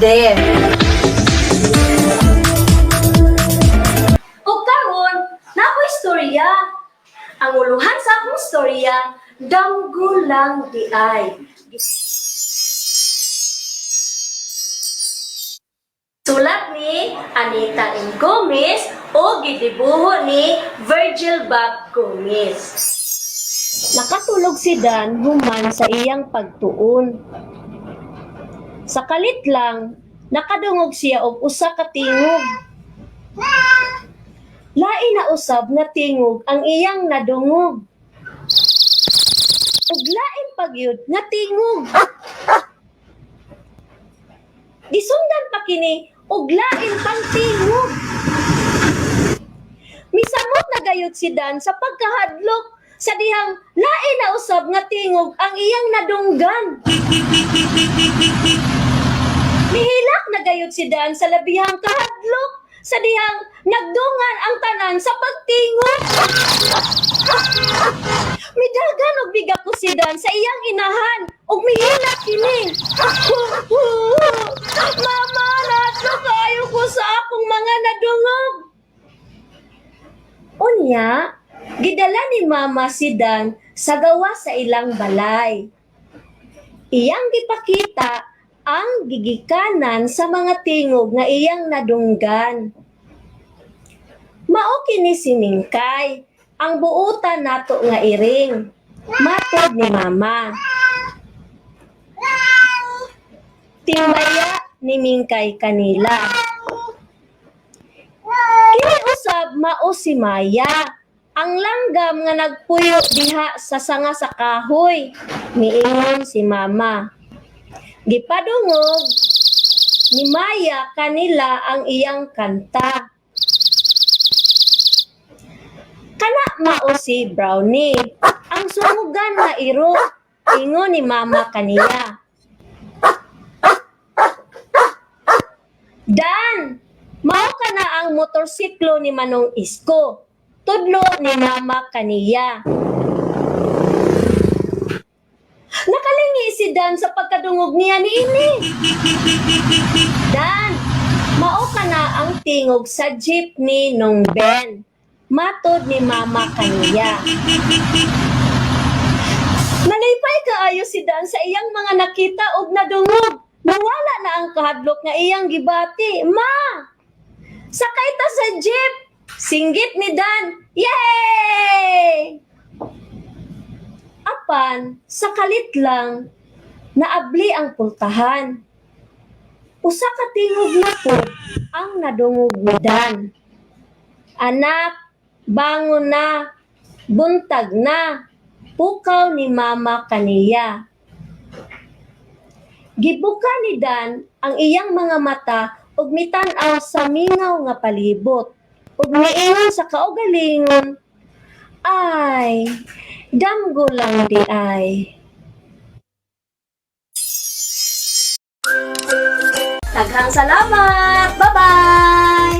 there. O karon, napo istorya. Ang uluhan sa akong istorya, damgo lang di ay. Sulat ni Anita M. Gomez o gidibuho ni Virgil Bob Gomez. Nakatulog si Dan human sa iyang pagtuon. Sa kalit lang, nakadungog siya og usa ka tingog. Lain na usab nga tingog ang iyang nadungog. Ug lain pagyud nga tingog. Gisundan pa kini og lain pang tingog. Misamot na gayud si Dan sa pagkahadlok sa dihang lain na usab nga tingog ang iyang nadunggan. Mihilak na gayud si Dan sa labihang kahadlok sa dihang nagdungan ang tanan sa pagtingog. Midagan og biga ko si Dan sa iyang inahan ug mihilak kini. Mama, nadto kayo ko sa akong mga nadungog. Unya, gidala ni Mama si Dan sa gawa sa ilang balay. Iyang gipakita ang gigikanan sa mga tingog nga iyang nadunggan. Mao kini si Mingkay, ang buutan nato nga iring. Matod ni Mama. Timbaya ni Mingkay kanila. Kini usab mao si Maya, ang langgam nga nagpuyo diha sa sanga sa kahoy. Miingon si Mama. Gipadungog ni Maya kanila ang iyang kanta. Kana mao si Brownie, ang sumugan na iro. Ingon ni Mama kaniya. Dan, mao kana ang motorsiklo ni Manong Isko. Tudlo ni Mama kaniya. Nakalingi si Dan sa pagkadungog niya niini. Dan, mao kana ang tingog sa jeepney nung Ben. Matod ni Mama kaniya. Nalipay kaayo si Dan sa iyang mga nakita ug nadungog. Nawala na ang kahadlok nga iyang gibati. Ma! Sakay ta sa jeep! Singgit ni Dan. Yay! Apan, sa kalit lang, naabli ang pultahan. Usa ka tingog na po ang nadungog ni Dan. Anak, bangon na, buntag na, pukaw ni Mama kaniya. Gibuka ni Dan ang iyang mga mata ug mitan-aw sa mingaw nga palibot. Ug miingon sa kaugalingon, ay, damgo lang di ay. Daghang salamat! Bye-bye!